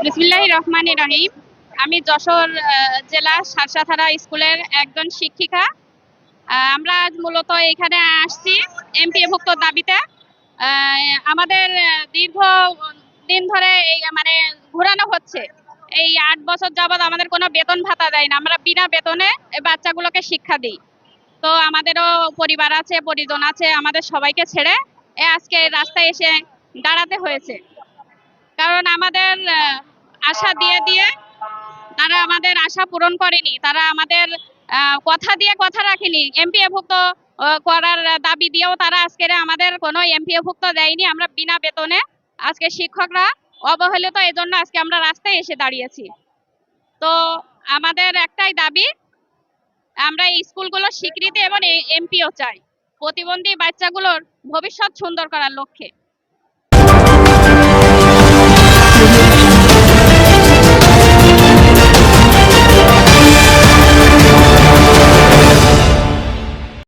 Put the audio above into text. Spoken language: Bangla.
বিসমিল্লাহির রহমানির রহিম। আমি যশোর জেলা সারসাথারা স্কুলের একজন শিক্ষিকা। আমরা আজ মূলত এখানে আসছি এমপিওভুক্ত দাবিতে। আমাদের দীর্ঘ দিন ধরে এই মানে ঘোরানো হচ্ছে। এই 8 বছর যাবৎ আমাদের কোনো বেতন ভাতা দেয় না, আমরা বিনা বেতনে এই বাচ্চাগুলোকে শিক্ষা দিই। তো আমাদেরও পরিবার আছে, পরিজন আছে, আমাদের সবাইকে ছেড়ে আজকে রাস্তায় এসে দাঁড়াতে হয়েছে। কারণ আমাদের আশা দিয়ে দিয়ে তারা আমাদের আশা পূরণ করেনি, তারা আমাদের কথা দিয়ে কথা রাখেনি। এমপিওভুক্ত করার দাবি দিয়েও তারা আজকের আমাদের কোনো এমপিওভুক্ত দেয়নি। আমরা বিনা বেতনে আজকে শিক্ষকরা অবহেলিত, এই জন্য আজকে আমরা রাস্তায় এসে দাঁড়িয়েছি। তো আমাদের একটাই দাবি, আমরা এই স্কুলগুলোর স্বীকৃতি এবং এমপিও চাই, প্রতিবন্ধী বাচ্চাগুলোর ভবিষ্যৎ সুন্দর করার লক্ষ্যে।